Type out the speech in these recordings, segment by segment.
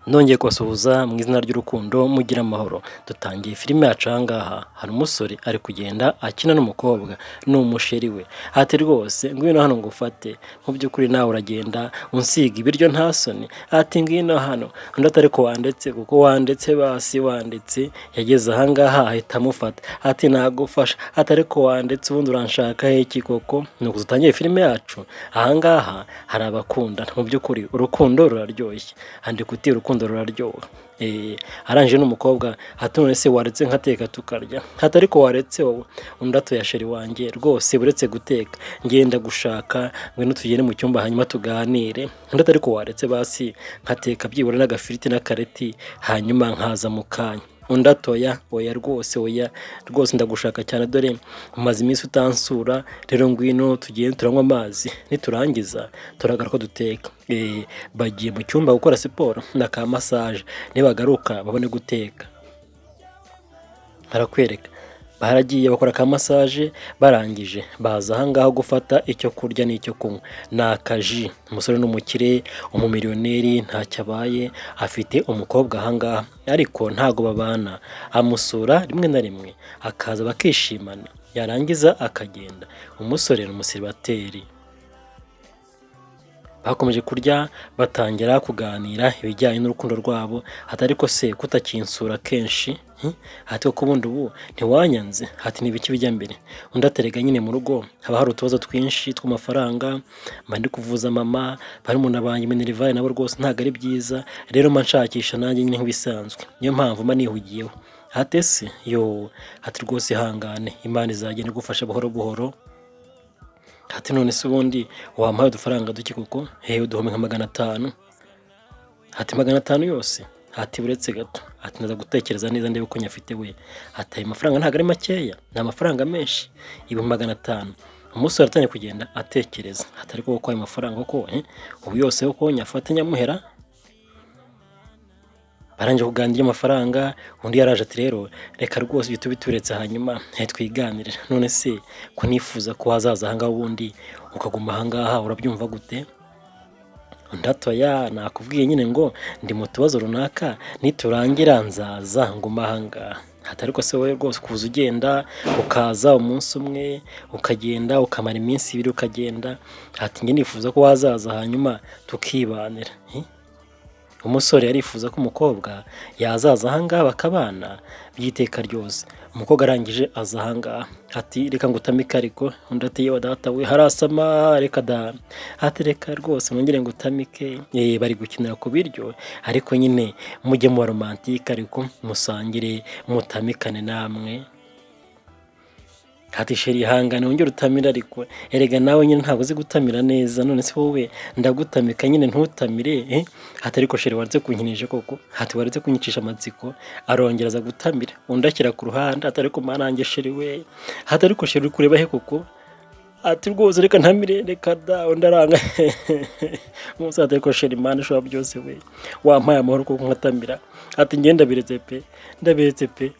Nongeye kubasuhuza mu izina ry'urukundo mugira amahoro. Dutangiye filime yacu aha ngaha, hari umusore ari kugenda akina n'umukobwa, ni umusheri we. Ati rwose ngwino hano ngufate, mu by'ukuri nawe uragenda unsiga ibiryo nta soni. Ati ngwino hano, undi ati ariko wandetse, kuko wandetse basi wandetse. Yageze aha ngaha ahita amufata, ati nagufasha, ati ariko wandetse ubundi uranshaka iki koko? Nuko dutangiye filime yacu, aha ngaha hari abakundana, mu by'ukuri urukundo ruraryoshye, andi kuti urukundo ruraryoha. Arangije n'umukobwa ati none se waretse nkateka tukarya? Ati ariko waretse wowe? Undi ati oya sheri wanjye rwose buretse guteka ngenda gushaka, ngwino tugende mu cyumba hanyuma tuganire. Undi ati ariko waretse basi nkateka byibura n'agafiriti n'akareti hanyuma nkaza mu kanya. Undi ati oya oya rwose oya rwose ndagushaka cyane, dore umaze iminsi utansura, rero ngwino tugende turanywa amazi, niturangiza turagaruka duteka. Bagiye mu cyumba gukora siporo na ka massage, nibagaruka babone guteka. Barakwereka baragiye bakora ka massage, barangije baza aha ngaha gufata icyo kurya n'icyo kunywa. Ni akaji, umusore n'umukire, umumiliyoneri ntacyo abaye, afite umukobwa aha ngaha ariko ntago babana, amusura rimwe na rimwe akaza bakishimana, yarangiza akagenda. Umusore ni umusiribateri. Bakomeje kurya batangira kuganira ibijyanye n'urukundo rwabo. Ati ariko se kutakinsura kenshi? Ati ko bundi ubu ntiwanyanze? Ati n'ibiki bijya mbere? Undi aterega nyine mu rugo haba hari utubazo twinshi tw'amafaranga, mba ndi kuvuza mama, barumuna banjye minerivare nabo rwose ntabwo ari byiza, rero mba nshakisha nanjye nyine nk'ibisanzwe, niyo mpamvu mba nihugiyeho. Ati ese yo, ati rwose ihangane Imana izagenda igufasha buhoro buhoro. Ati none se ubundi wampaye udufaranga duke kuko? Uduhome nka 500. Ati 500 yose? Ati buretse gato, ati ndaza gutekereza neza ndebe uko nyafite we. Ati ayo mafaranga ntabwo ari makeya, ni amafaranga menshi, 500. Umusore atangiye kugenda atekereza, ati ariko ko ayo mafaranga koko ubu yose uko nyafata nyamuhera? Barangije kuganira amafaranga, undi yaraje ati rero reka rwose ibyo tubituretse hanyuma twiganire, none se ko nifuza ko hazaza aha ngaha ubundi ukaguma aha ngaha urabyumva gute? Undi ati oya nakubwiye nyine ngo ndi mu tubazo runaka, niturangira nzaza nguma aha ngaha. Ati ariko se wowe rwose kuza ugenda ukaza umunsi umwe ukagenda ukamara iminsi 2 ukagenda, ati njye nifuza ko wazaza hanyuma tukibanira. Umusore yarifuza ko umukobwa yazaza aha ngaha bakabana by'iteka ryose. Umukobwa arangije aza aha ngaha, ati reka ngutamike ariko. Undi ati yewe data we harasama reka da. Ati reka rwose mwongere ngutamike. Bari gukinira ku biryo ariko nyine mujye mu romantike ariko musangire mutamikane namwe. Ati sheri ihangane wongere utamira ariko erega nawe nyine ntabwo uzi gutamira neza, none se wowe ndagutamika nyine ntutamire. Ati ariko sheri waretse kunkinisha koko? Ati waretse kunyicisha amatsiko? Arongera aza gutamira. Undi ashyira ku ruhande, ati ariko manange sheri we. Ati ariko sheri uri kureba he koko? Ati rwose reka ntamire reka da. Undi aranga umusore ati ariko sheri mana ushobora byose we, wampaye amahoro koko nkatamira? Ati ngenda ndabiretse pe.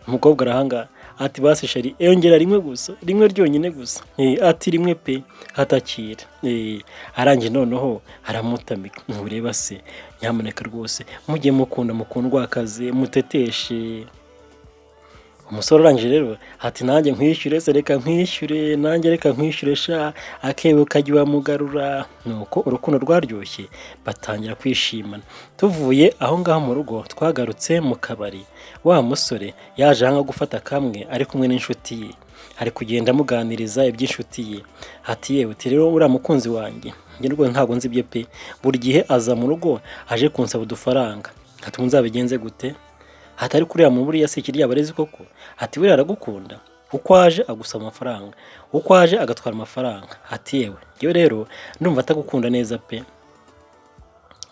Umukobwa arahanga ati basi sheri yongera rimwe gusa, rimwe ryonyine gusa. Ati rimwe pe. Hatakira. Arangije noneho aramutamika. Ureba se nyamuneka rwose mujye mukunda mukundwa akazi muteteshe. Umusore arangije rero ati nanjye nkwishyure se reka nkwishyure, nanjye reka nkwishyure sha, akebo kajya wamugarura. Nuko urukundo rwaryoshye batangira kwishimana. Tuvuye aho ngaho mu rugo twagarutse mu kabari. Wa musore yaje hanga gufata kamwe ari kumwe n'inshuti ye, ari kugenda amuganiriza iby'inshuti ye. Ati yewe uti rero uriya mukunzi wanjye njye rwose ntabwo nzi ibye pe, buri gihe aza mu rugo aje kunsaba udufaranga. Ati nzabigenze gute? Ati ariko uriya mu buriya si ikirya barezi koko? Ati buriya aragukunda, uko aje agusaba amafaranga, uko aje agatwara amafaranga. Ati yewe yewe rero ndumva atagukunda neza pe.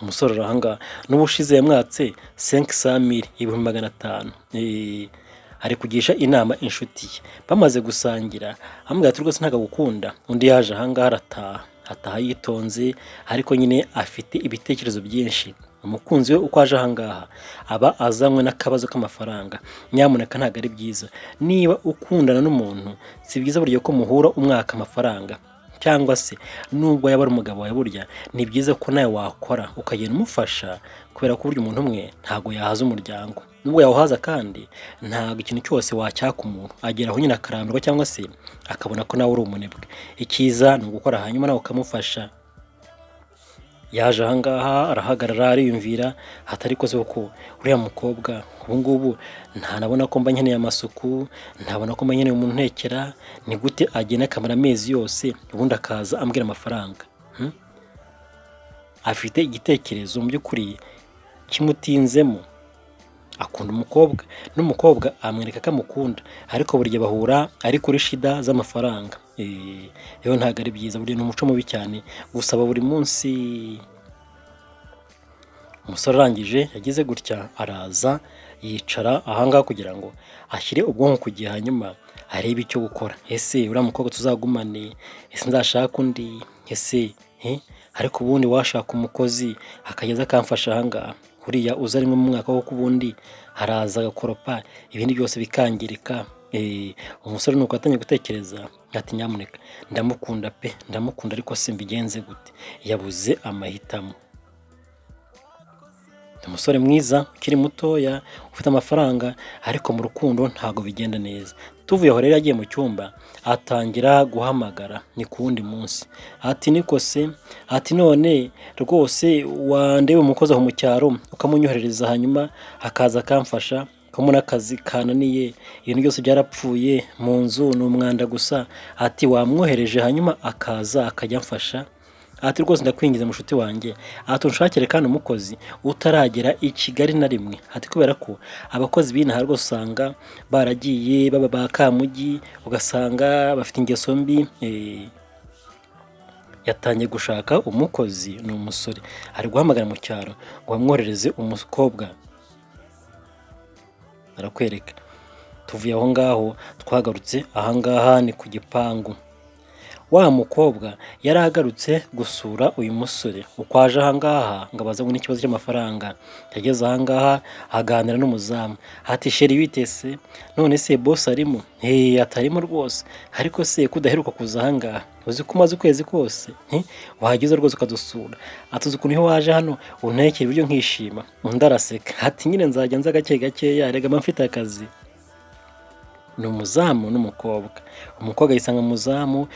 Umusore arahanga n'ubushize yamwatse 500,000, 500. Ari kugisha inama inshuti ye. Bamaze gusangira amubwira ati rwose ntago gukunda. Undi yaje aha ngaha ataha yitonze ariko nyine afite ibitekerezo byinshi. Umukunzi we uko aje aha ngaha aba azanywe n'akabazo k'amafaranga. Nyamuneka ntago ari byiza, niba ukundana n'umuntu si byiza buryo ko muhura umwaka amafaranga. cyangwa se nubwo yaba ari umugabo wawe burya ni byiza ko nawe wakora ukagenda umufasha kubera ko burya umuntu umwe ntabwo yahaza umuryango, nubwo yawuhaza kandi ntabwo ikintu cyose wacyaka umuntu agera aho nyine akarambirwa cyangwa se akabona ko nawe uri umunebwe. Icyiza ni ugukora hanyuma nawe ukamufasha. Yaje aha ngaha arahagarara ariyumvira hatari koze ko uriya mukobwa ubu ngubu ntanabona ko mba nkeneye amasuku, ntabona ko mba nkeneye umuntu untekera, ni gute agenda akamara amezi yose ubundi akaza ambwira amafaranga? Afite igitekerezo mu by'ukuri kimutinzemo, akunda umukobwa n'umukobwa amwereka ko amukunda, ariko buri gihe bahura ari kuri shida z'amafaranga. Rero ntabwo ari byiza, burya ni umuco mubi cyane gusaba buri munsi. Umusore arangije yagize gutya araza yicara ahangaha kugira ngo ashyire ubwonko ku gihe hanyuma arebe icyo gukora. Ese uriya mukobwa tuzagumane? Ese nzashaka undi? Ese ariko ubundi washaka umukozi akageza akamfasha ahangaha, uriya uza rimwe mu mwaka wo kubundi haraza agakoropa ibindi byose bikangirika. Umusore nuko atangiye gutekereza ati nyamuneka ndamukunda pe, ndamukunda ariko se mbigenze gute? Yabuze amahitamo. Umusore mwiza ukiri mutoya ufite amafaranga ariko mu rukundo ntabwo bigenda neza. Tuvuye aho rero yagiye mu cyumba atangira guhamagara ni ku wundi munsi, ati niko se, ati none rwose wandeba umukozi aho mu cyaro ukamunyoherereza hanyuma akaza akamfasha ko muri akazi kananiye, ibintu byose byarapfuye mu nzu ni umwanda gusa, ati wamwohereje hanyuma akaza akajya amfasha? Ati rwose ndakwingiza mushuti wanjye, ati unshakire kandi umukozi utaragera i Kigali na rimwe, ati kubera ko abakozi b'inaha rwose usanga baragiye baba ba Kamugi, ugasanga bafite ingeso mbi. Yatangiye gushaka umukozi, ni umusore ari guhamagara mu cyaro ngo bamwoherereze umukobwa. Arakwereka. Tuvuye aho ngaho twagarutse ahangaha ni ku gipangu. Wa mukobwa yari agarutse gusura uyu musore uko aje ahangaha ngo abaze n'ikibazo cy'amafaranga. Yageze ahangaha aganira n'umuzamu, ati sheri bitese, none se boss arimo? Atarimo rwose, ariko se kudaheruka kuza ahangaha, uzi ko umaze ukwezi kose wahageze rwose ukadusura, atuzi ukuntu iyo waje hano untekera ibiryo nkishima. Undi araseka ati nyine nzajya nza gake gakeya, erega mba mfite akazi. Ni umuzamu n'umukobwa. Umukobwa yisanga umuzamu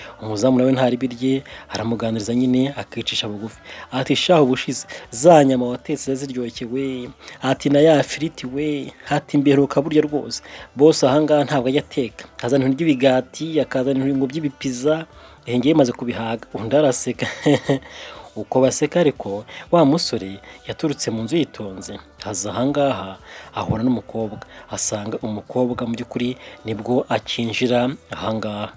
nawe ntari birye, aramuganiriza nyine akicisha bugufi. Ati shaho ubushize za nyama watetse ziryoshye we, ati na ya firiti we, ati mberuka burya rwose boss ahangaha ntabwo ajya ateka, azana ibintu by'ibigati, akazana ibintu by'ibipiza, ngiye maze kubihaga. Undi araseka. Uko baseka ariko wa musore yaturutse mu nzu yitonze, aza ahangaha ahura n'umukobwa, asanga umukobwa mu by'ukuri nibwo akinjira ahangaha.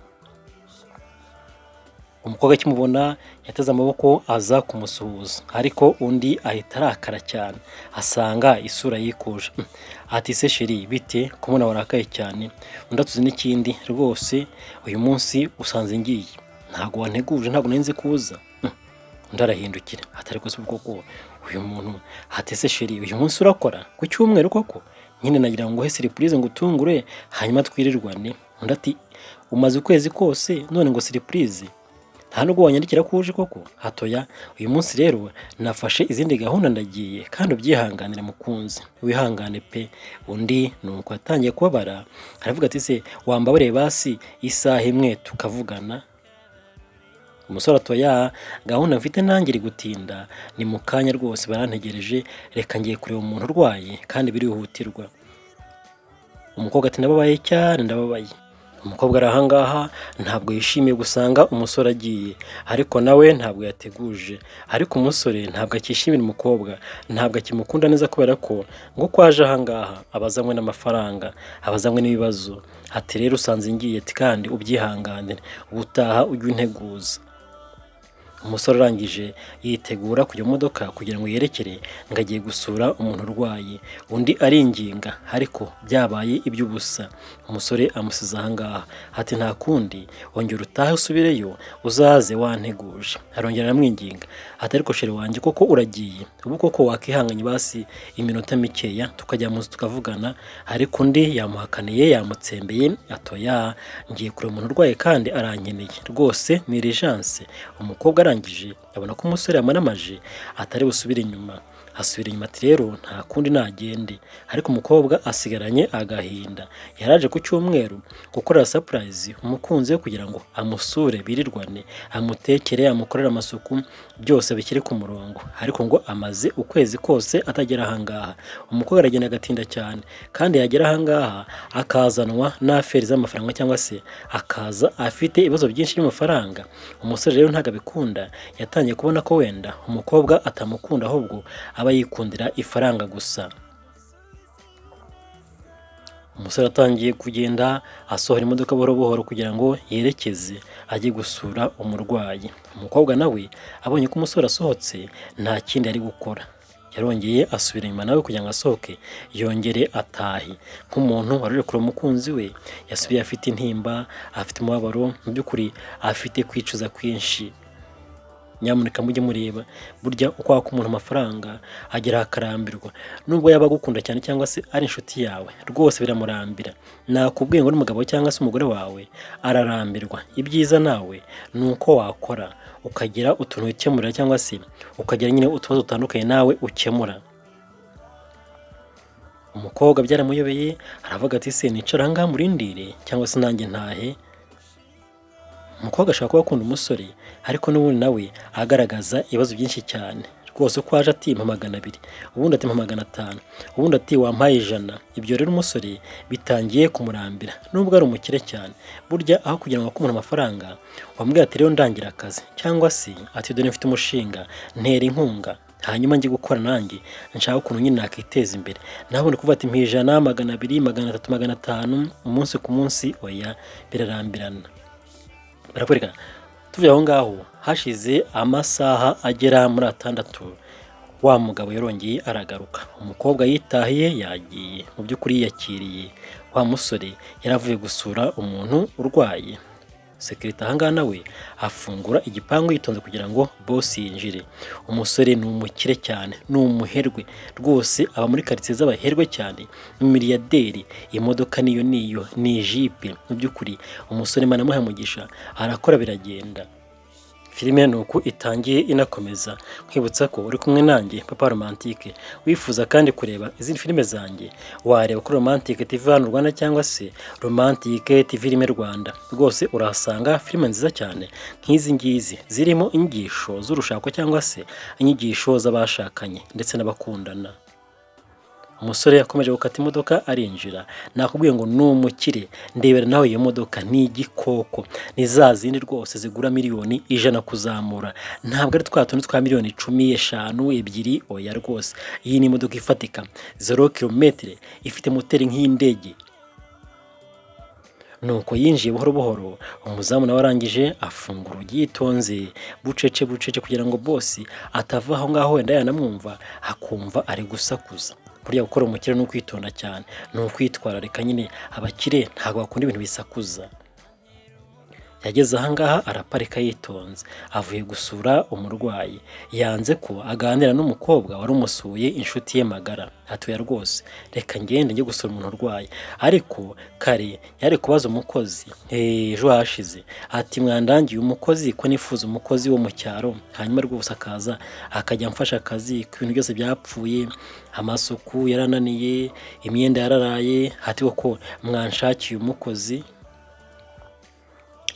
Umukobwa akimubona yateze amaboko aza kumusuhuza, ariko undi ahita arakara cyane asanga isura yikuje. Ati se sheri bite ko mbona warakaye cyane? Undi atuzi n'ikindi rwose uyu munsi usanze ngiye, ntabwo wanteguje, ntabwo nari nzi kuza. Undi arahindukira ati ariko se ubwo uyu muntu, ati se sheri uyu munsi urakora ku cyumweru koko? Nyine nagira ngo he surprise ngo utungure hanyuma twirirwane. Undi ati umaze ukwezi kose none ngo surprise? Nta nubwo wanyandikira ko uje koko? Hatoya uyu munsi rero nafashe izindi gahunda ndagiye, kandi ubyihanganire mukunzi, wihangane pe. Undi nuko yatangiye kubabara aravuga ati se wambabare basi isaha imwe tukavugana? Umusore atoya gahunda mfite nanjye iri gutinda, ni mu kanya rwose barantegereje, reka ngiye kureba umuntu urwaye kandi birihutirwa. Umukobwa ati ndababaye cyane ndababaye. Umukobwa ari ahangaha ntabwo yishimiye gusanga umusore agiye, ariko nawe ntabwo yateguje, ariko umusore ntabwo akishimira umukobwa, ntabwo akimukunda neza kubera ko ngo ko aje ahangaha abazanywe n'amafaranga, abazanywe n'ibibazo. Ati rero usanze ngiye, ati kandi ubyihanganire ubutaha ujye unteguza. Umusore arangije yitegura kujya mu modoka kugira ngo yerekere ngo agiye gusura umuntu urwaye, undi aringinga ariko byabaye iby'ubusa. Umusore amusize aha ngaha ati nta kundi, ongera utahe usubireyo uzaze wanteguje. Arongera aramwinginga ati ariko sheri wanjye koko uragiye, ubu koko wakihanganye basi iminota mikeya tukajya mu nzu tukavugana. Ariko undi yamuhakaniye yamutsembeye atoya, ngiye kureba umuntu urwaye kandi arankeneye rwose ni urgence. Umukobwa arangije abona ko umusore yamaramaje atari busubire inyuma, asubira inyuma ati rero nta kundi nagende. Ariko umukobwa asigaranye agahinda. Yaraje ku cyumweru gukorera surprise umukunzi we kugira ngo amusure birirwane, amutekere, amukorere amasuku, byose bishyire ku murongo. Ariko ngo amaze ukwezi kose atagera aha ngaha. Umukobwa aragenda agatinda cyane, kandi yagera aha ngaha akazanwa n'aferi z'amafaranga cyangwa se akaza afite ibibazo byinshi by'amafaranga. Umusore rero ntabwo abikunda, yatangiye kubona ko wenda umukobwa atamukunda ahubwo aba yikundira ifaranga gusa. Umusore atangiye kugenda asohora imodoka buhoro buhoro kugira ngo yerekeze ajye gusura umurwayi. Umukobwa nawe abonye ko umusore asohotse nta kindi ari gukora, yarongeye asubira inyuma nawe kugira ngo asohoke yongere atahe. Nk'umuntu wari uri kure umukunzi we, yasubiye afite intimba, afite umubabaro, mu by'ukuri afite kwicuza kwinshi. Nyamuneka mujye mureba burya uko waka umuntu amafaranga agera akarambirwa, nubwo yaba agukunda cyane cyangwa se ari inshuti yawe rwose biramurambira. Nakubwiye ngo n'umugabo cyangwa se umugore wawe ararambirwa. Ibyiza nawe ni uko wakora ukagira utuntu ukemurira cyangwa se ukagira nyine utubazo dutandukanye nawe ukemura. Umukobwa byaramuyobeye aravuga ati se nicara aha ngaha murindire cyangwa se nanjye ntahe. Umukobwa ashaka kuba akunda umusore ariko n'ubundi nawe agaragaza ibibazo byinshi cyane rwose, uko aje ati mpa 200, ubundi ati mpa 500, ubundi ati wampaye 100. Ibyo rero umusore bitangiye kumurambira, nubwo ari umukire cyane. Burya aho kugira ngo akumure amafaranga wambwira ati rero ndangira akazi, cyangwa se ati dore mfite umushinga ntera inkunga hanyuma njye gukora nanjye nshaka ukuntu nyine nakiteza imbere. Naho ni kuvuga ati mpa 100, 200, 300, 500 umunsi ku munsi, oya birarambirana. Barakwereka tuvuye aho ngaho hashize amasaha agera muri 6, wa mugabo yarongeye aragaruka. Umukobwa yitahiye yagiye, mu by'ukuri yiyakiriye. Wa musore yaravuye gusura umuntu urwaye. Sekirite aha ngaha nawe afungura igipangu yitonze kugira ngo boss yinjire. Umusore ni umukire cyane, ni umuherwe rwose, aba muri quartier z'abaherwe cyane, miliyaderi. Imodoka niyo ni jipe. Mu by'ukuri umusore Imana amuha umugisha, arakora biragenda. Filime nuko itangiye inakomeza. Nkwibutsa ko uri kumwe nanjye Papa Romantique. Wifuza kandi kureba izindi filime zanjye, wareba kuri Romantique TV hano Rwanda cyangwa se Romantique TV Rime Rwanda. Rwose urahasanga filime nziza cyane nk'izi ngizi zirimo inyigisho z'urushako cyangwa se inyigisho z'abashakanye ndetse n'abakundana. Umusore yakomeje gukata imodoka arinjira. Nakubwiye ngo ni umukire. Ndebera nawe iyo modoka ni igikoko, ni za zindi rwose zigura miliyoni 100 kuzamura. Ntabwo ari twa tuntu twa miliyoni 10, 5, 2, oya rwose. Iyi ni imodoka ifatika 0 km, ifite moteri nk'indege. Nuko yinjiye buhoro buhoro, umuzamu nawe arangije afungura urugi yitonze bucece kugira ngo boss atava aho ngaho wenda yanamwumva akumva ari gusakuza. Burya gukora umukire ni ukwitonda cyane, ni ukwitwararika nyine. Abakire ntabwo bakunda ibintu bisakuza. Yageze aha ngaha araparika yitonze, avuye gusura umurwayi. Yanze ko aganira n'umukobwa wari umusuye inshuti ye magara. Atuye rwose reka ngende njye gusura umuntu urwaye. Ariko kare yari kubaza umukozi ejo hashize ati mwandangiye umukozi ko nifuza umukozi wo mu cyaro, hanyuma rwose akaza akajya amfasha akazi ku bintu byose byapfuye, amasuku yarananiye, imyenda yararaye. Ati koko mwanshakiye umukozi.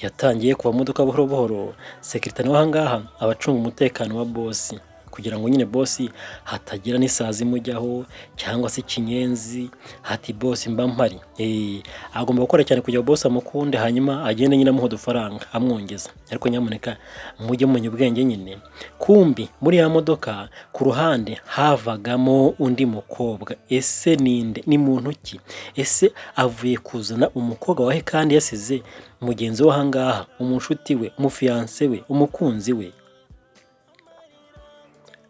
Yatangiye kuva modoka buhoro buhoro. Sekirite nawe aha ngaha abacunga umutekano wa boss kugira ngo nyine boss hatagira n'isazi imujyaho cyangwa se kinyenzi. Hati boss mba mpari. Agomba gukora cyane kugira boss amukunde, hanyuma agende nyine amuha udufaranga amwongeza. Ariko nyamuneka mujye mumenya ubwenge nyine. Kumbi muri ya modoka ku ruhande havagamo undi mukobwa. Ese ninde? Ni muntu ki? Ese avuye kuzana umukobwa wahe kandi yasize mugenzi we aha ngaha, umushuti we, umufiance we, umukunzi we?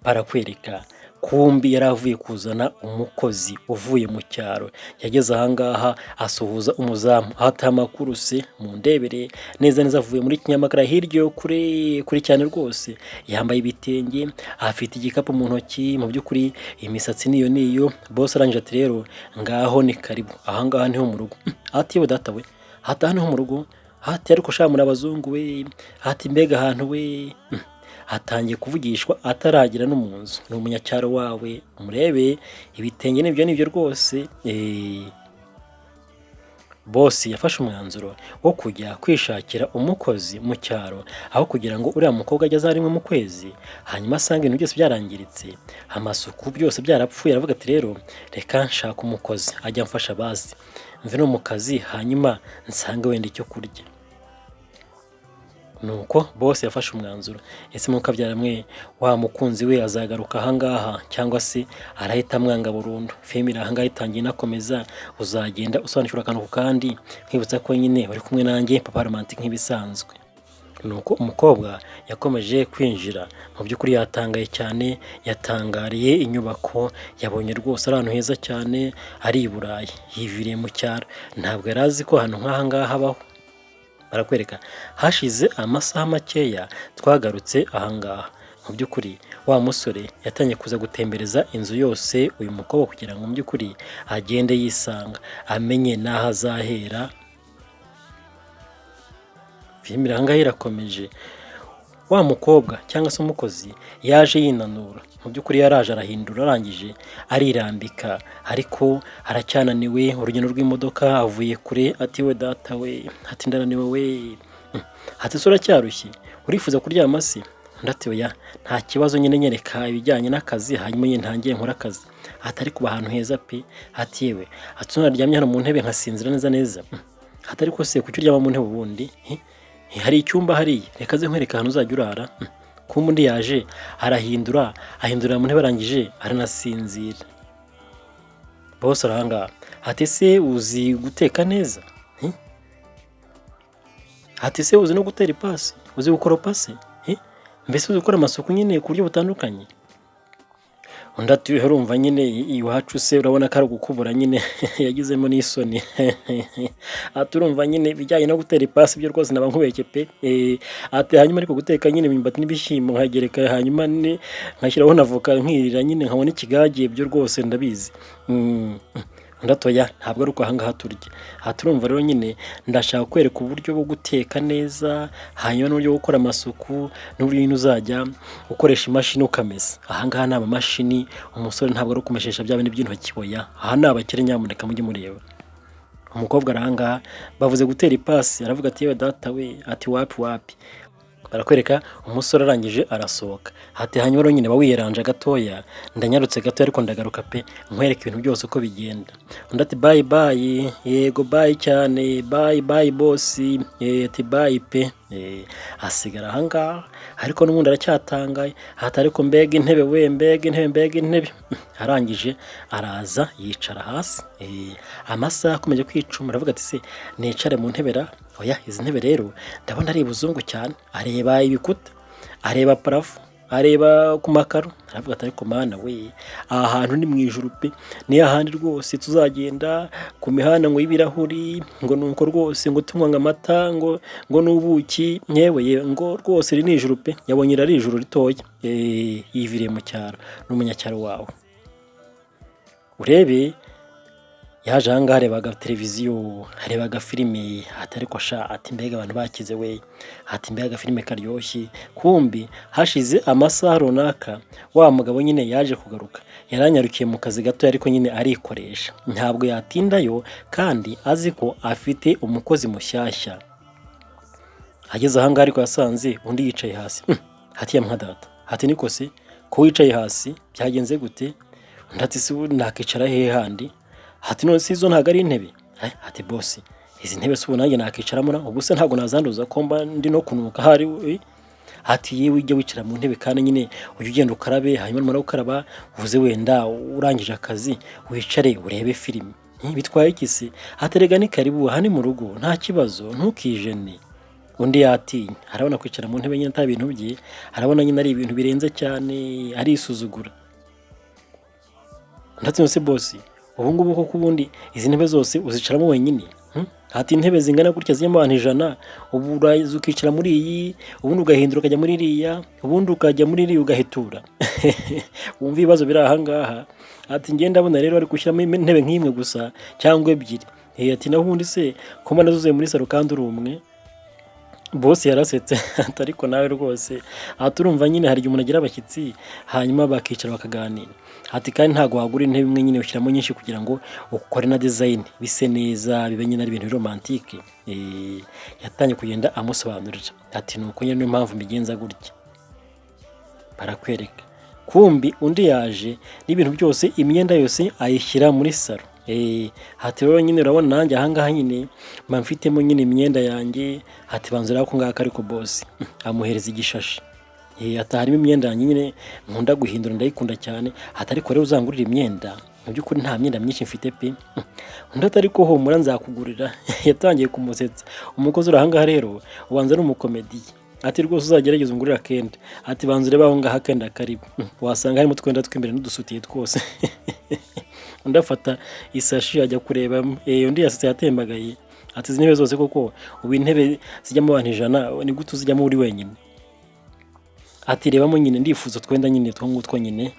barakwereka kumbi yari avuye kuzana umukozi uvuye mu cyaro, yageze ahangaha asuhuza umuzamu ahata amakuru se mundebere neza neza avuye muri Kinyamakara hirya yo kure cyane rwose, yambaye ibitenge afite igikapu mu ntoki, mu by'ukuri imisatsi niyo boss arangije ati rero ngaho ni karibu ahangaha niho mu rugo. Ati yewe data we, hata hano mu rugo, hati ariko sha muri abazungu we, hati mbega ahantu we. Atangiye kuvugishwa ataragera no mu nzu, ni umunyacyaro wawe umurebe, ibitenge nibyo rwose. Boss yafashe umwanzuro wo kujya kwishakira umukozi mu cyaro, aho kugira ngo uriya mukobwa ajye aza rimwe mu kwezi hanyuma asanga ibintu byose byarangiritse, amasuku byose byarapfuye. Aravuga ati rero reka nshaka umukozi ajya amfasha bazi mve no mu kazi hanyuma nsange wenda icyo kurya. Nuko boss yafashe umwanzuro, ese mukabyara mwe wa mukunzi we azagaruka ahangaha cyangwa se arahita mwanga burundu. Filime ahangaha itangiye inakomeza, uzagenda usobanukirwa akantu ku kandi, nkwibutsa ko nyine uri kumwe nanjye papa romantic nk'ibisanzwe. Nuko umukobwa yakomeje kwinjira, mu by'ukuri yatangaye cyane, yatangariye inyubako, yabonye rwose ari ahantu heza cyane, ari i Burayi, yiviriye mu cyaro, ntabwo yari azi ko ahantu nk'ahangaha habaho. Barakwereka hashize amasaha makeya twagarutse ahangaha, mu by'ukuri wa musore yatangiye kuza gutembereza inzu yose uyu mukobwa kugira ngo mu by'ukuri agende yisanga amenye n'aho azahera. Filime ahangaha irakomeje, wa mukobwa cyangwa se umukozi yaje yinanura, mu by'ukuri yaraje arahindura, arangije arirambika ariko aracyananiwe, urugendo rw'imodoka avuye kure. Ati we data we, ati ndananiwe we, ati se uracyarushye urifuza kuryama se? Ndati oya nta kibazo, nyine nyereka ibijyanye n'akazi hanyuma nyine ntangiye nkora akazi. Ati ariko kuba ahantu heza pe, ati yewe ati naryamye hano mu ntebe nkasinzira neza. Ati ariko se kuki uryama mu ntebe ubundi? Hari icyumba hariya, reka ze nkwereka ahantu uzajya urara. Kumbe undi yaje arahindura mu ntebe, arangije aranasinzira. Boss arahanga ati se uzi guteka neza? Ati se uzi no gutera ipasi, uzi gukora pasi? Mbese uzi gukora amasuku nyine ku buryo butandukanye? Undi ati urumva nyine iwacu se urabona ko ari gukubura nyine yagizemo n'isoni. Ati urumva nyine ibijyanye no gutera ipasi byo rwose naba nkubeke pe. Ati hanyuma ariko guteka nyine imyumbati n'ibishyimbo nkagereka hanyuma nkashyiraho na voka nkirira nyine nkabona ikigage byo rwose ndabizi. Ndatoya ntabwo ari uko ahangaha turya. Ati urumva rero nyine ndashaka kwereka uburyo bwo guteka neza hanyuma n'uburyo bwo gukora amasuku n'uburyo uzajya ukoresha imashini ukamesa. Ahangaha ni amamashini, umusore ntabwo ari ukumeshesha bya bintu by'intoki boya, aha ni abakire nyamuneka mujye mureba. Umukobwa arangaha bavuze gutera ipasi, aravuga ati yewe data we, ati wapi. Barakwereka umusore arangije arasohoka, ati hanyuma rero nyine bawiyeranje gatoya, ndanyarutse gato ariko ndagaruka pe nkwereka ibintu byose uko bigenda. Undi ati bye, yego bye cyane, bye boss, ati bye pe. Asigara ahangaha ariko n'ubundi aracyatangaye, ati ariko mbega intebe we, mbega intebe. Arangije araza yicara hasi, amasaha akomeje kwicuma, aravuga ati se nicare mu ntebe ra? Oya izi ntebe rero ndabona ari ibuzungu cyane. Areba ibikuta, areba parafo, areba ku makaro, aravuga ati ariko mana we, aha hantu ni mu ijuru pe, ni ahandi rwose tuzagenda ku mihanda ngo y'ibirahuri, ngo nuko rwose ngo tunywa amata, ngo n'ubuki, yewe ngo rwose iri ni ijuru pe. Yabonye ari ijuru ritoya. Yiviriye mu cyaro, n'umunyacyaro wawe urebe. Yaje ahangaha arebaga televiziyo, arebaga filime, ati ariko sha, ati mbega abantu bakize we, ati mbega filime karyoshye. Kumbi hashize amasaha runaka wa mugabo nyine yaje kugaruka, yaranyarukiye mu kazi gato ariko nyine arikoresha, ntabwo yatindayo kandi azi ko afite umukozi mushyashya. Ageze ahangaha ariko yasanze undi yicaye hasi. Ati yamwa data, ati niko se ko wicaye hasi byagenze gute? Undi ati se nakicara hehe handi? Ati none si izo ntabwo ari intebe? Ati boss izi ntebe se ubu nanjye nakicaramo na ubu se ntabwo nazanduza ko mba ndi no kunuka hari. Ati yewe ujya wicara mu ntebe kandi nyine ujye ugenda ukarabe, hanyuma numara gukaraba uze wenda urangije akazi wicare urebe filime. Bitwaye iki se? Ati rega ni karibu aha ni mu rugo nta kibazo ntukijene. undi yatinya, arabona kwicara mu ntebe nyine nta bintu bye, arabona nyine ari ibintu birenze cyane, arisuzugura. Ndetse se bosi, ubu ngubu koko ubundi izi ntebe zose uzicaramo wenyine? Ati intebe zingana gutya zirimo abantu 100, ubu uraza ukicara muri iyi, ubundi ugahindura ukajya muri iriya, ubundi ukajya muri iriya ugahetura. Wumva ibibazo biri aha ngaha. Ati ngenda ndabona rero ari gushyiramo intebe nk'imwe gusa cyangwa ebyiri. Ati naho ubundi se ko mbona zuzuye muri salo kandi uri umwe? Bosi yarasetse ati ariko nawe rwose, ati urumva nyine hari igihe umuntu agira abashyitsi hanyuma bakicara bakaganira. Ati kandi ntabwo wagura intebe imwe nyine ushyiramo nyinshi kugira ngo ukore na design bise neza, bibe nyine ari ibintu romantike. Yatangiye kugenda amusobanurira ati nuko nyine niyo mpamvu mbigenza gutya. Barakwereka kumbi undi yaje n'ibintu byose, imyenda yose ayishyira muri salo. Hati rero nyine urabona nanjye aha ngaha nyine mba mfitemo nyine imyenda yanjye. Hati banzura ako ngaka ariko bosi amuhereza igishashi. Ati harimo imyenda yanjye nyine nkunda guhindura, ndayikunda cyane. Hati ariko rero uzangurira imyenda, mu by'ukuri nta myenda myinshi mfite pe. Undi ati ariko humura nzakugurira. Yatangiye kumusetsa. Umukozi uri aha ngaha rero ubanza ari umukomediye. Ati rwose uzagerageza ungurira akenda. Ati banzure baho ngaha akenda karibu. Wasanga harimo utwenda tw'imbere n'udusutiye twose. Undi afata isashi ajya kureba, undi yasetse yatembagaye. Ati izi ntebe zose koko ubu intebe zijyamo abantu 100 ni gute uzijyamo uri wenyine? Ati rebamo nyine ndifuza twenda nyine twongutwo nyine.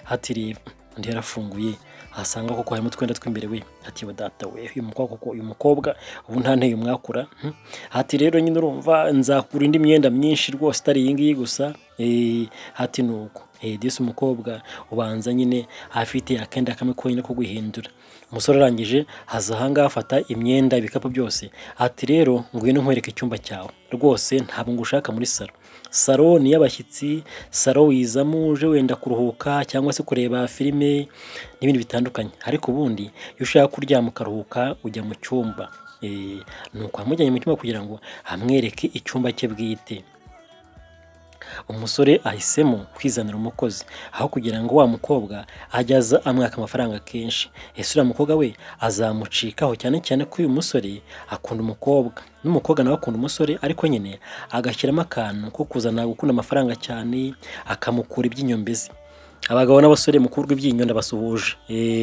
Ati reba undi yarafunguye asanga koko harimo twenda tw'imbere we. Ati data we uyu mukobwa ubu nta nteye umwakura. Ati rero nyine urumva nzakura indi myenda myinshi rwose itari iyi ngiyi gusa. Ati nuko disi umukobwa ubanza nyine afite akenda kamwe konyine ko guhindura. Umusore arangije haza aha ngaha afata imyenda ibikapu byose. Ati rero ngwino nkwereke icyumba cyawe, rwose ntabwo ngushaka muri salo. Salo ni y'abashyitsi, salo wizamo uje wenda kuruhuka cyangwa se kureba filime n'ibindi bitandukanye, ariko ubundi iyo ushaka kuryama ukaruhuka ujya mu cyumba. Nuko amujyanye mu cyumba kugira ngo amwereke icyumba cye bwite. Umusore ahisemo kwizanira umukozi aho kugira ngo wa mukobwa ajyaza amwaka amafaranga kenshi. Uriya mukobwa we azamucikaho, cyane cyane ko uyu musore akunda umukobwa n'umukobwa nawe akunda umusore, ariko nyine agashyiramo akantu ko kuzana gukunda amafaranga cyane, akamukura iby'inyombezi. Abagabo n'abasore mukurwa ibyinyo ndabasuhuje.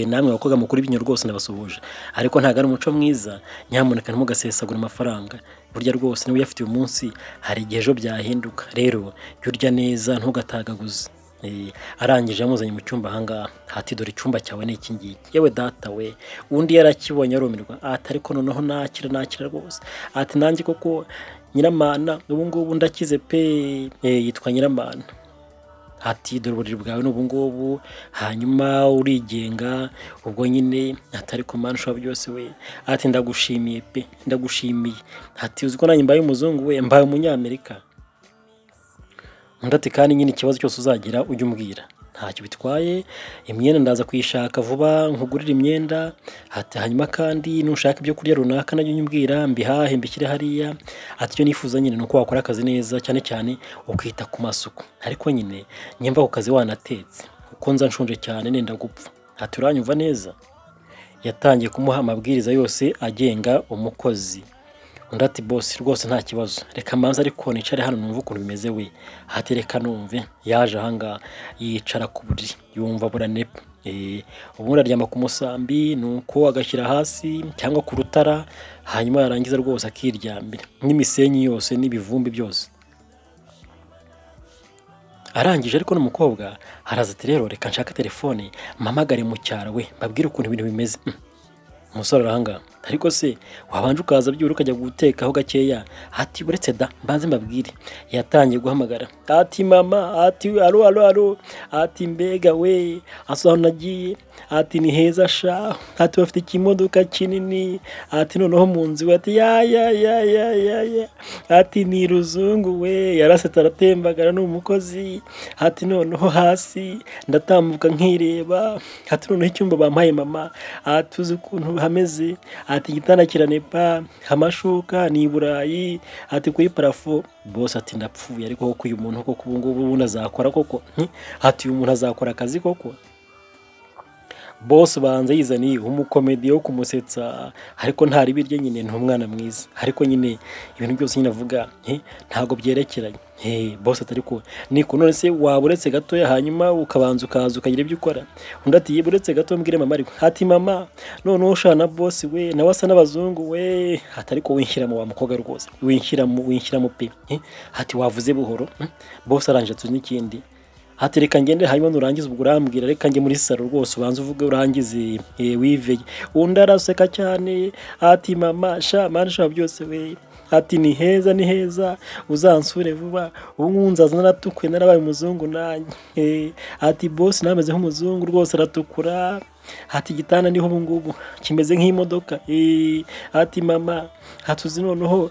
Namwe abakobwa mukuru ibyinyo rwose ndabasuhuje, ariko ntago ari umuco mwiza. Nyamuneka ntimugasesagura amafaranga, burya rwose niba uyafite uyu munsi hari igihe ejo byahinduka. Rero jya urya neza ntugatagaguze. Arangije amuzanye mu cyumba aha ngaha. Ati dore icyumba cyawe ni iki ngiki. Yewe data we, undi yarakibonye arumirwa. Ati ariko noneho nakira rwose. Ati nanjye koko Nyiramana ubu ngubu ndakize pe. Yitwa Nyiramana. Ati dore uburiri bwawe n'ubu ngubu, hanyuma urigenga ubwo nyine. Ati ariko mana ushobora byose we. Ati ndagushimiye pe, ndagushimiye. Ati uzi ko nanjye mbaye umuzungu we, mbaye umunyamerika. Undi ati kandi nyine ikibazo cyose uzagira ujye umbwira, ntacyo bitwaye, imyenda ndaza kuyishaka vuba nkugurira imyenda. Ati hanyuma kandi nushaka ibyo kurya runaka najya unyibwira mbihahe mbishyire hariya. Ati icyo nifuza nyine nuko wakora akazi neza, cyane cyane ukita ku masuku, ariko nyine nyemva ku kazi wanatetse kuko nza nshonje cyane nenda gupfa. Ati uranyumva neza? Yatangiye kumuha amabwiriza yose agenga umukozi. Undi ati bosi rwose nta kibazo, reka manza ariko nicare hano numva ukuntu bimeze we. Ati reka numve. Yaje aha ngaha yicara ku buriri yumva buranepa. Ubundi aryama ku musambi nuko agashyira hasi cyangwa ku rutara, hanyuma yarangiza rwose akiryamira n'imisenyi yose n'ibivumbi byose. Arangije ariko n'umukobwa haraza ati rero reka nshaka telefone mpamagare mu cyaro we babwire ukuntu ibintu bimeze. Umusore arahanga ariko se wabanje ukaza byura ukajya gutekaho gakeya. Ati buretse da mbanze mbabwire. Yatangiye guhamagara. Ati mama, ati alo. Ati mbega we, aso nagiye. Ati ni heza sha. Ati bafite ikimodoka kinini. Ati noneho mu nzu. Ati ya. Ati ni ruzungu we, yarasetse aratembagara n'umukozi. Ati noneho hasi ndatambuka nkireba. Ati noneho icyumba bampaye mama. Ati uzi ukuntu hameze. Ati igitanda kiranepa, amashuka ni Burayi. Ati kuri parafo. Boss ati ndapfuye, ariko koko uyu muntu koko ubu ngubu azakora koko. Ati uyu muntu azakora akazi koko. Boss ubanza yizaniye umukomedi wo kumusetsa ariko ntari birye nyine ni umwana mwiza, ariko nyine ibintu byose nyine avuga ntago byerekeranye. Boss atari ko niko none se waba uretse gatoya hanyuma ukabanza ukaza ukagira ibyo ukora. Undi ati uretse gato mbwire mama, ariko ati mama none ushana boss we nawe asa n'abazungu we, atari ko winshyiramo wa mukobwa rwose, winshyiramo pe. Ati wavuze buhoro. Boss aranje tuzi n'ikindi, ati reka ngende hanyuma nurangiza ubwo urambwira, reka njye muri salo rwose ubanza uvuge urangize wiveye. Undi araseka cyane ati mama sha mani sha byose we, ati ni heza uzansure vuba, ubu nzaza naratukwe narabaye umuzungu nanjye. Ati boss nameze nk'umuzungu rwose aratukura, ati igitanda niho ubu ngubu kimeze nk'imodoka. Ati mama hatuzi noneho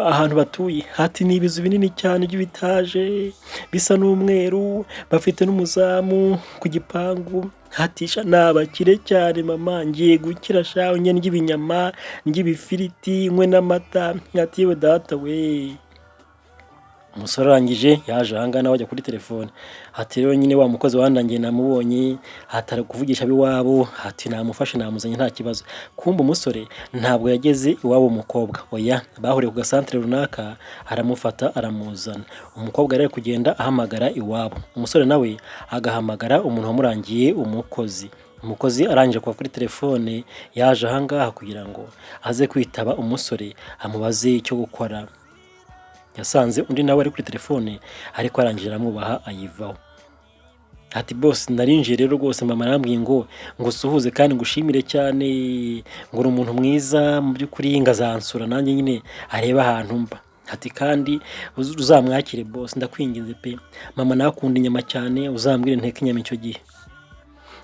ahantu batuye, ati ni ibizu binini cyane by'ibitaje bisa n'umweru, bafite n'umuzamu ku gipangu. Ati sha nabakire cyane mama, ngiye gukira sha nye nd'ibinyama nd'ibifiriti nywe n'amata. Ati yewe data we. Umusore arangije yaje ahanga nawe ajya kuri telefone, ati rero nyine wa mukozi wandangiye namubonye, atari kuvugisha abiwabo, ati namufashe namuzanye nta kibazo. Kumba umusore ntabwo yageze iwabo umukobwa, oya bahuriye ku gasantere runaka, aramufata aramuzana. Umukobwa rero kugenda ahamagara iwabo, umusore nawe agahamagara umuntu wamurangiye umukozi. Umukozi arangije kuva kuri telefone yaje ahangaha kugira ngo aze kwitaba umusore amubaze icyo gukora. Yasanze undi nawe ari kuri telefone ariko arangije aramwubaha ayivaho. Ati boss narinje rero rwose mama arambwiye ngo suhuze kandi ngushimire cyane, ngo uri umuntu mwiza mu by'ukuri ngazansura nanjye nyine areba ahantu mba. Ati kandi uzamwakire boss ndakwinginze pe, mama nakunda inyama cyane, uzambwire nteke inyama icyo gihe.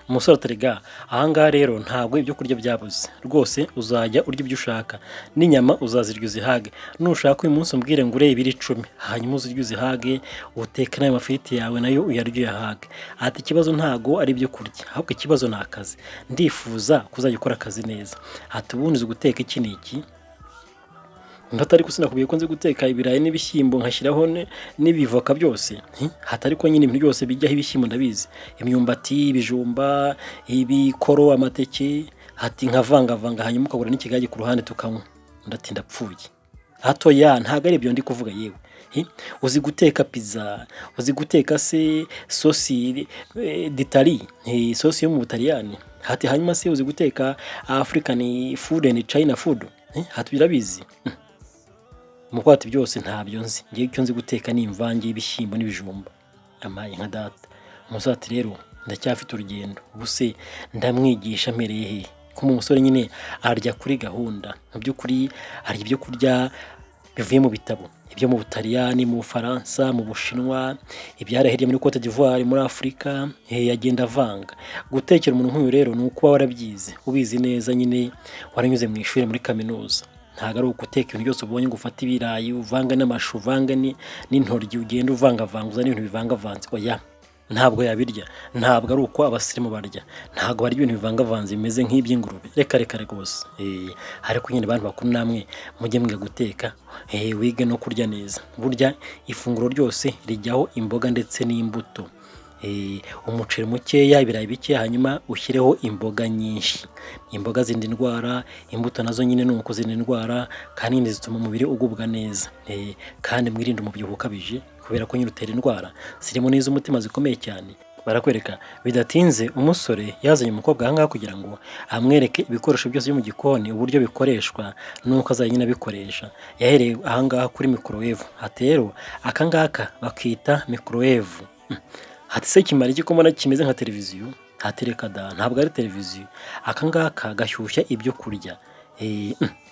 Umusore atarega ahangaha rero ntabwo ibyo kurya byabuze rwose, uzajya urya ibyo ushaka n'inyama uzazirya uzihage, nushaka uyu munsi umbwire ngo urebe 10 hanyuma uzirya uzihage, uteke n'ayo mafiriti yawe nayo uyarye uyahage. Ati ikibazo ntago ari ibyo kurya, ahubwo ikibazo ni akazi, ndifuza kuzajya ukora akazi neza. Ati ubundi uzi guteka iki n'iki? Ndatari kusinakubwiye ko nzi guteka ibirayi n'ibishyimbo nkashyiraho n'ibivoka byose. Hatari ko nyine ibintu byose bijyaho ibishyimbo ndabizi, imyumbati, ibijumba, ibikoro, amateke. Ati nkavanga hanyuma ukagura n'ikigage ku ruhande tukanywa. Ndati ndapfuye. Hato ya ntago ari ibyo ndi kuvuga yewe. Uzi guteka pizza, uzi guteka se sosi d'Italie, sosi yo mu Butaliyani. Hati hanyuma se uzi guteka African food and China food. Hati birabizi. Mukwati byose ntabyo nzi, ngiye icyo nzi guteka ni imvange y'ibishyimbo n'ibijumba. Amaye nka data. Umusati rero ndacyafite urugendo, ubuse ndamwigisha mpereye he? Ko umusore nyine arya kuri gahunda, mu by'ukuri arya ibyo kurya bivuye mu bitabo, ibyo mu Butaliyani, mu Bufaransa, mu Bushinwa, ibyarahiriye muri Cote d'Ivoire, muri Afrika. Yagenda avanga. Gutekera umuntu nk'uyu rero ni ukuba warabyize, ubizi neza nyine waranyuze mu ishuri muri kaminuza. Ntago ari ukuteka ibintu byose ubonye ngo ufate ibirayi uvanga n'amashu uvanga n'intoryi ugenda uvanga uzana ibintu bivangavanze. Oya ntabwo yabirya, ntabwo ari uko abasirimu barya, ntabwo barya ibintu bivangavanze bimeze nk'iby'ingurube. Reka rwose. Ariko nyine abantu bakuru namwe mujye mwiga guteka, wige no kurya neza. Burya ifunguro ryose rijyaho imboga ndetse n'imbuto. Umuceri mukeya, ibirayi bike, hanyuma ushyireho imboga nyinshi. Imboga zindi ndwara, imbuto nazo nyine nuko zindi ndwara, kandi zituma umubiri ugubwa neza. Kandi mwirinde umubyibuho ukabije kubera ko nyine utera indwara zirimo n'iz'umutima zikomeye cyane. Barakwereka bidatinze umusore yazanye umukobwa ahangaha kugira ngo amwereke ibikoresho byose byo mu gikoni uburyo bikoreshwa nuko azajya nyine abikoresha. Yahereye ahangaha kuri microwave. Ati rero akangaka bakita microwave. Hati se kimara igikoma kimeze nka televiziyo? Hatereka da ntabwo ari televiziyo, akangaka gashyushya ibyo kurya.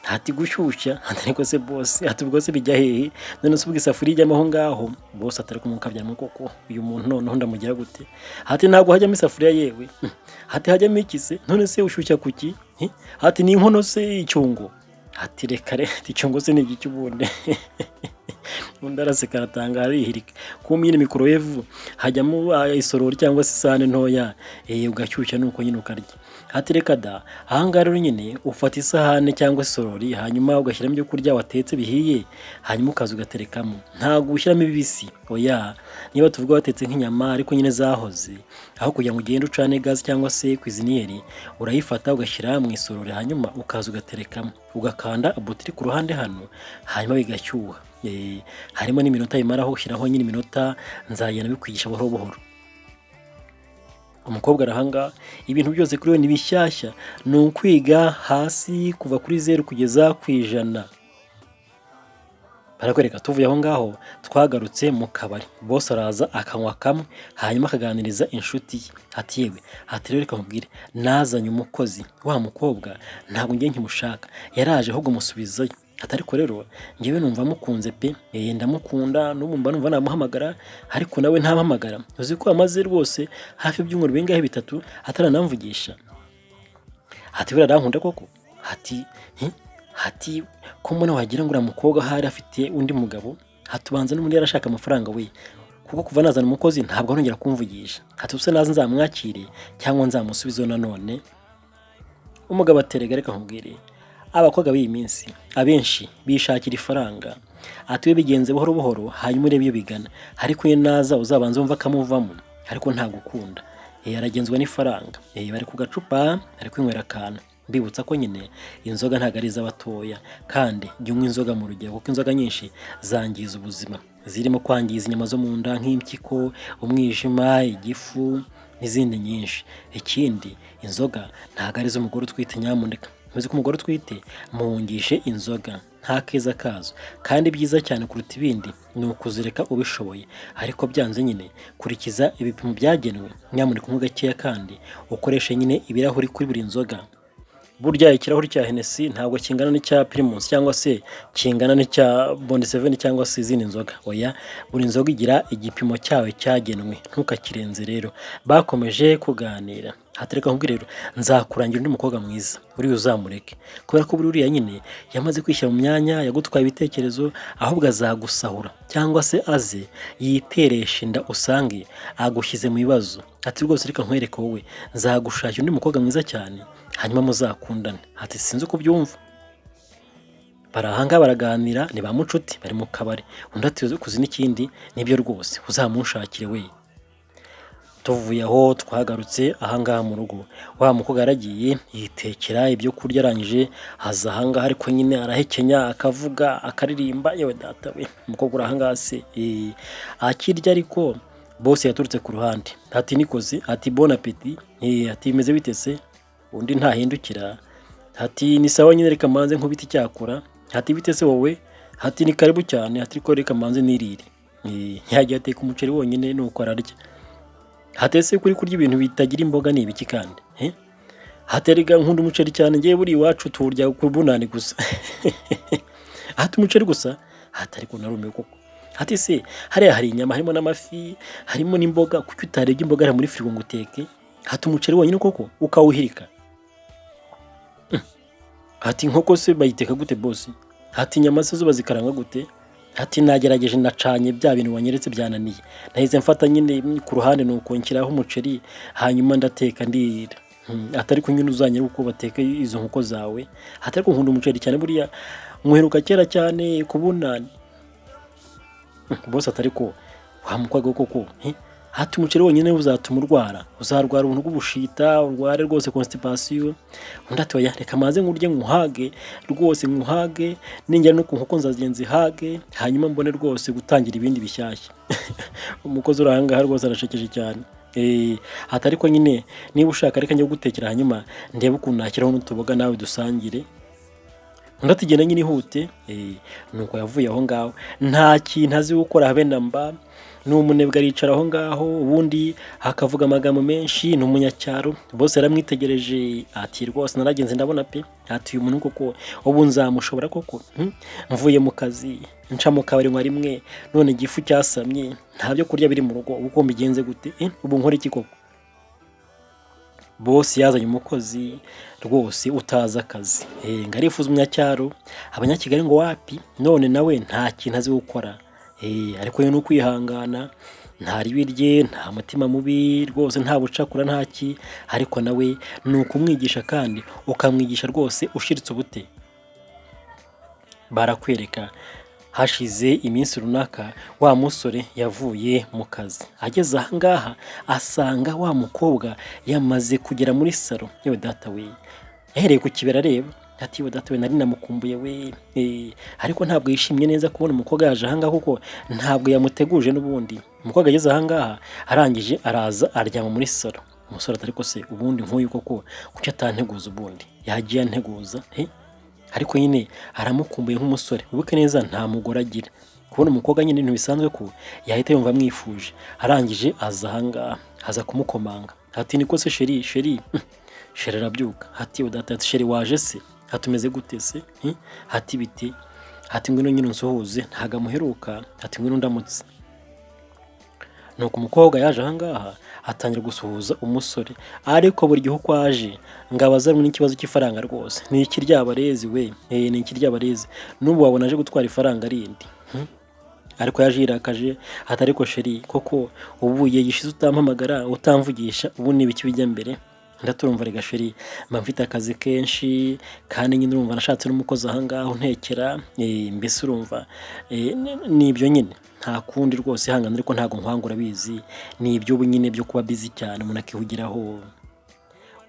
Hati gushyushya, ariko se boss ati ubwo se bijya hehe? None se ubwisafuriya ijyamo aho ngaho? Boss atari kumukabyamo koko uyu muntu noneho ndamugira gute? Hati ntabwo hajyamo isafuriya yewe. Hati hajyamo ikise, none se ushyushya kuki? Hati ni inkono se icyungo? Hati reka icyungo se ni iki cy'ubundi? Undi araseka aratanga arihirika. Kumbe nyine microwave hajyamo isorori cyangwa se isahane ntoya, ugashyushya nuko nyine ukarya. Hati reka da ahangaha rero nyine ufata isahane cyangwa isorori hanyuma ugashyiramo ibyo kurya watetse bihiye, hanyuma ukaza ugaterekamo. Ntabwo ushyiramo ibibisi, oya. Niba tuvuga watetse nk'inyama ariko nyine zahoze, aho kugira ngo ugende ucane gaze cyangwa se kwiziniyeri, urayifata ugashyira mu isorori hanyuma ukaza ugaterekamo, ugakanda buto iri ku ruhande hano, hanyuma bigashyuha. Harimo n'iminota bimaraho, ushyiraho nyine iminota, nzagenda bikwigisha buhoro buhoro. Umukobwa arahanga ibintu byose kuri we ni bishyashya, ni ukwiga hasi kuva kuri 0 kugeza ku 100. Barakwereka tuvuye aho ngaho twagarutse mu kabari, boss araza akanywa kamwe hanyuma akaganiriza inshuti ye, ati yewe ati rero reka nkubwire nazanye umukozi, wa mukobwa ntabwo ngiye nkimushaka, yaraje ahubwo musubizayo. Ati ariko rero ngewe numva mukunze pe, ndamukunda n'ubu mba numva namuhamagara ariko nawe ntampamagara, uzi ko amaze rwose hafi ibyumweru bingahe 3 ataranamvugisha. Ati buriya arankunda koko? Ati ko mbona wagira ngo uriya mukobwa hari afite undi mugabo, hatubanza n'undi yarashaka amafaranga we, kuko kuva nazana umukozi ntabwo arongera kumvugisha. Ati ubuse naza nzamwakire cyangwa nzamusubizo nanone. Umugabo aterega reka nkubwire, abakobwa b'iyi minsi abenshi bishakira ifaranga, ati we bigenze buhoro buhoro hanyuma urebe iyo bigana, ariko ye naza uzabanza wumva akamuvamo, ariko nta gukunda. Aragenzwa n'ifaranga, bari ku gacupa ari kwinywera akantu. Mbibutsa ko nyine inzoga ntabwo ari iz'abatoya, kandi jya unywa inzoga mu rugero, kuko inzoga nyinshi zangiza ubuzima, zirimo kwangiza inyama zo mu nda nk'impyiko, umwijima, igifu n'izindi nyinshi. Ikindi inzoga ntabwo ari iz'umugore utwite, nyamuneka muzi ko umugore utwite muhungishe inzoga, nta keza kazo, kandi byiza cyane kuruta ibindi ni ukuzireka ubishoboye, ariko byanze nyine kurikiza ibipimo byagenwe, nyamuneka unywe gakeya kandi ukoreshe nyine ibirahuri kuri buri nzoga. Burya ikirahuri cya Hennessy ntabwo kingana n'icya Primus cyangwa se kingana n'icya Bond 7 cyangwa se izindi nzoga. Oya, buri nzoga igira igipimo cyawe cyagenwe, ntukakirenze. Rero bakomeje kuganira, hatereka nkubwire rero nzakurangira undi mukobwa mwiza, uri uzamureke, kubera ko buri uriya nyine yamaze kwishyira mu myanya yagutwaye ibitekerezo, ahubwo azagusahura cyangwa se aze yiteresha inda usange agushyize mu bibazo. Ati rwose reka nkwereke wowe nzagushakira undi mukobwa mwiza cyane hanyuma muzakundane. Ati sinzi uko byumva. Barahanga baraganira, ni ba mucuti bari mu kabari. Undi ati kuzi n'ikindi nibyo rwose uzamunshakire we. Tuvuye aho twagarutse ahangaha mu rugo, wa mukobwa yaragiye yitekera ibyo kurya, arangije haza ahangaha ariko nyine arahekenya akavuga akaririmba. Yewe data we, umukobwa urahangaha se akirya, ariko bose yaturutse ku ruhande. Ati nikoze, ati bon appétit, ati bimeze bite se? Undi ntahindukira, ati ni sawa nyine reka manze nkubita icyakora. Ati bite se wowe? Ati ni karibu cyane, ati ko reka manze nirire. Yagiye ateka umuceri wonyine nuko ararya. Hatese kuri kurya ibintu bitagira imboga ni ibiki kandi? Haterega nkunda umuceri cyane, ngiye buri iwacu turya ku bunani gusa. Ati umuceri gusa? Atari ko narumiye koko. Ati se hariya hari inyama, harimo n'amafi, harimo n'imboga, kuki utarebye imboga ari muri frigo ngo uteke? Ati umuceri wonyine koko ukawuhirika? Ati inkoko se bayiteka gute boss? Ati inyama se zo bazikaranga gute? Ati nagerageje nacanye bya bintu wanyeretse byananiye, nahize mfata nyine ku ruhande nuko nshyiraho umuceri hanyuma ndateka ndirira. Atari kunyine uzanyere uko bateka izo nkoko zawe. Atari ko nkunda umuceri cyane, buriya muheruka kera cyane kubunani. Boss atari ko wamukwaga koko. Hati umuceri wonyine uzatuma urwara, uzarwara ubuntu bw'ubushita, urware rwose constipation. Undi ati oya reka maze nkurye nkuhage rwose, nkuhage ninjya no ku nkoko nzagenzi hage, hanyuma mbone rwose gutangira ibindi bishyashya. Umukozi urahanga rwose arashekeje cyane. Atari ko nyine niba ushaka reka njye gutekera hanyuma ndebe ukuntu nakiraho n'utuboga nawe dusangire. Undi ati genda nyine ihute. Nuko yavuye aho ngaho, nta kintu azi gukora habe namba, n'umunebwe aricara aho ngaho, ubundi hakavuga amagambo menshi, n'umunyacyaro. Bose yaramwitegereje, ati rwose naragenze ndabona pe, ati uyu muntu koko ubu nzamushobora koko. Mvuye mu kazi nca mu kabari nka rimwe, none igifu cyasamye, nta byo kurya biri mu rugo, uko mbigenze gute? Ubu nkora iki koko? Bose yazanye umukozi rwose utaza akazi, ngarifuza umunyacyaro. Abanyakigali ngo wapi, none nawe nta kintu azi gukora. Ariko yo nukwihangana, nta ribirye, nta mutima mubi rwose, nta bucakura ntaki, ariko nawe nukumwigisha kandi ukamwigisha rwose ushiritse ubute. Barakwereka hashize iminsi runaka wa musore yavuye mu kazi, ageze aha ngaha asanga wa mukobwa yamaze kugera muri salo. Yewe data we, yahereye ku kibero areba ati yewe data we, nari namukumbuye we. Ariko ntabwo yishimye neza kubona umukobwa yaje aha ngaha kuko ntabwo yamuteguje n'ubundi. Umukobwa ageze aha ngaha arangije araza aryama muri salo. Umusore ati ariko se ubundi nk'uyu koko kuki atanteguza ubundi? Yagiye anteguza ariko nyine aramukumbuye nk'umusore. Wibuke neza nta mugore agira. Kubona umukobwa nyine ntibisanzwe ko yahita yumva amwifuje. Arangije aza aha ngaha, aza kumukomanga ati niko se sheri, sheri. Sheri arabyuka ati yewe data, sheri waje se? Hatumeze gute se? Hati bite? Hati ngwino nyine unsuhuze, ntago amuheruka. Hati ngwino ndamutse. Nuko umukobwa yaje aha ngaha atangira gusuhuza umusore, ariko buri gihe uko aje ngo abazanwe n'ikibazo cy'ifaranga rwose. Ni iki ryabarezi we, ni iki ryabarezi, n'ubu wabona aje gutwara ifaranga rindi. Ariko yaje yirakaje ati ariko sheri koko ubu gishize utampamagara utamvugisha, ubu ni ibiki bijya mbere? Ndaturumva rega sheri, mba mfite akazi kenshi kandi nyine urumva nashatse n'umukozi aha ngaha untekera, mbese urumva ni ibyo nyine nta kundi rwose, hangana ariko ntago nkwanga urabizi, ni ibyo ubu nyine byo kuba busy cyane umuntu akihugiraho.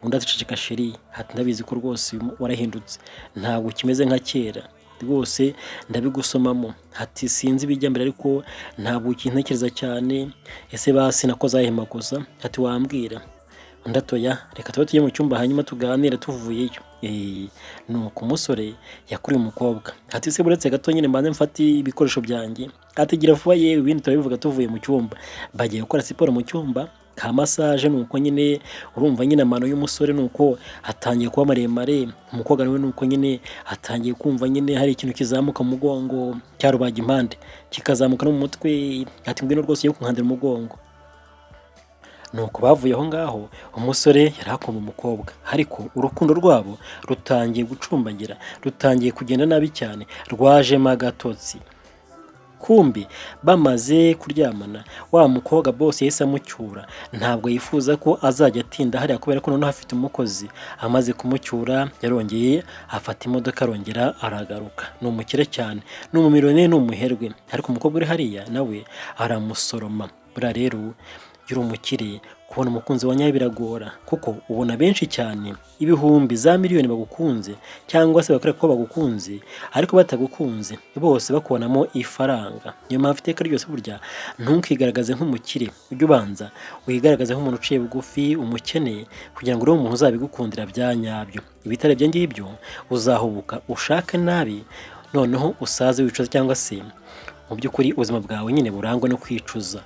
Undi ati sheri, hati ndabizi ko rwose warahindutse, ntabwo ukimeze nka kera rwose, ndabigusomamo. Hati sinzi ibijya mbere ariko ntabwo ukintekereza cyane, ese basi nakoze ayahe makosa? Hati wambwira. Undi atoya reka tube tujye mu cyumba hanyuma tuganire tuvuyeyo. Nuko umusore yakuriye umukobwa ati se buretse gato nyine mbanze mfate ibikoresho byanjye. Ati gira vuba yewe, ibindi turabivuga tuvuye mu cyumba. Bagiye gukora siporo mu cyumba ka massage. Nuko nyine urumva nyine amano y'umusore nuko atangiye kuba maremare, umukobwa nawe nuko nyine atangiye kumva nyine hari ikintu kizamuka mu mugongo cyarubaga impande kikazamuka no mu mutwe. Ati ngwino rwose yo kunkandira umugongo. Nuko bavuye aho ngaho, umusore yari akunda umukobwa, ariko urukundo rwabo rutangiye gucumbagira, rutangiye kugenda nabi cyane, rwajemo agatotsi. Kumbi bamaze kuryamana, wa mukobwa bose yahise amucyura. Ntabwo yifuza ko azajya atinda hariya kubera ko noneho afite umukozi. Amaze kumucyura yarongeye afata imodoka arongera aragaruka. Ni umukire cyane, ni umumiliyoneri, ni umuherwe, ariko umukobwa uri hariya nawe aramusoroma. Buriya rero uri umukire kubona umukunzi wa nyawe biragora, kuko ubona benshi cyane ibihumbi za miliyoni bagukunze cyangwa se bakora ko bagukunze ariko batagukunze, bose bakubonamo ifaranga. Niyo mpamvu iteka ryose burya ntukigaragaze nk'umukire, ujye ubanza wigaragaze nk'umuntu uciye bugufi, umukene, kugira ngo uri umuntu uzabigukundira bya nyabyo. Ibitare byo ngibyo uzahubuka ushake nabi, noneho usaze wicuza, cyangwa se mu by'ukuri ubuzima bwawe nyine burangwa no kwicuza.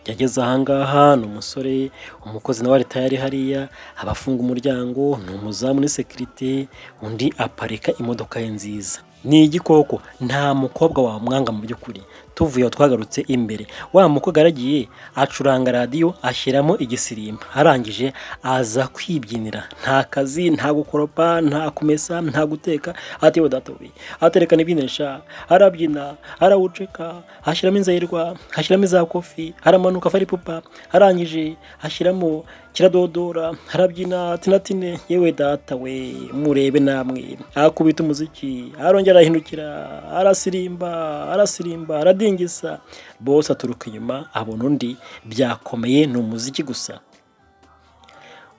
Yageze aha ngaha ni umusore, umukozi nawe ari tayari hariya, abafunga umuryango, ni umuzamu ni sekirite, undi aparika imodoka ye nziza. Ni igikoko, nta mukobwa wamwanga mu by'ukuri. Tuvuye aho twagarutse imbere, wa mukobwa aragiye acuranga radiyo ashyiramo igisirimba, arangije aza kwibyinira. Nta kazi, nta gukoropa, nta kumesa, nta guteka. Ati yewe data we, aterekana ibyinesha, arabyina, arawuceka, ashyiramo inzayirwa, ashyiramo za kofi, aramanuka afari pupa, arangije ashyiramo kiradodora, arabyina tinatine. Yewe data we, murebe namwe, akubita umuziki, arongera arahindukira, arasirimba, aradingisa. Bose aturuka inyuma abona undi byakomeye, ni umuziki gusa.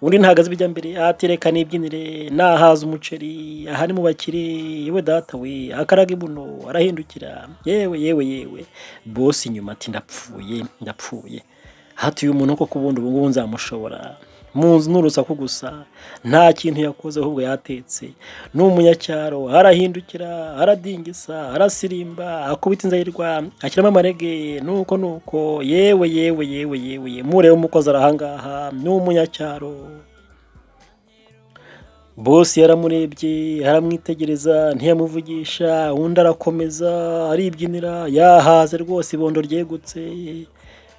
Undi ntagaze bijya mbere, atereka nibyinire, nahaza umuceri, aha ni mu bakire. Yewe data we, akaraga ibuno, arahindukira. Yewe bose inyuma ati ndapfuye. Hati uyu muntu koko ubundi ubu ngubu nzamushobora. Munzu n'urusaku gusa, nta kintu yakoze ahubwo yatetse. Ni umunyacyaro, arahindukira, aradingisa, arasirimba, akubita inzayirwa, ashyiramo amarege. Nuko yewe murebe umukozi arahangaha, ni umunyacyaro. Bosi yaramurebye, aramwitegereza, ntiyamuvugisha. Undi arakomeza aribyinira, yahaze rwose, ibondo ryegutse.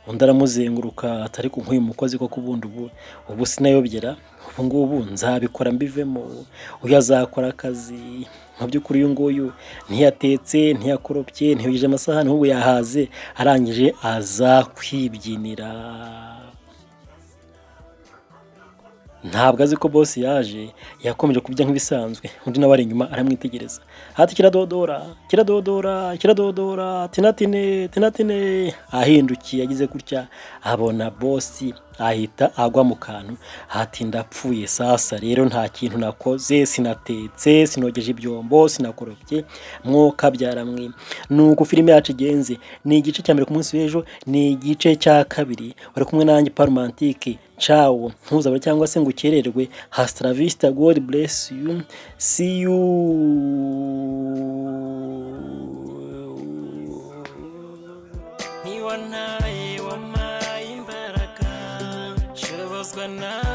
Undi aramuzenguruka, atari ku nk'uyu mukozi koko ubundi ubu sinayobyera, ubu ngubu nzabikora mbivemo. Uyu azakora akazi. Mu by'ukuri uyu nguyu ntiyatetse, ntiyakoropye, ntiyogije amasahani, ahubwo yahaze, arangije aza kwibyinira. ntabwo azi ko boss yaje. Yakomeje kubya nk'ibisanzwe, undi nawe ari inyuma aramwitegereza. Ati kiradodora kiradodora kiradodora tinatine tinatine. Ahindukiye yagize gutya abona boss ahita agwa mu kantu. Ati ndapfuye sasa rero, nta kintu nakoze, sinatetse, sinogeje ibyombo, sinakorobye, mwoka byaramwe. Nuko filime yacu igenze, ni igice cya mbere ku munsi w'ejo, ni igice cya kabiri. Wari kumwe nanjye Paromantike. Ciao, ntuzabure cyangwa se ngo ukererwe. Hasta la vista, God bless you, see you. Niwanaye wampaye imbaraga, shobozwa nawe.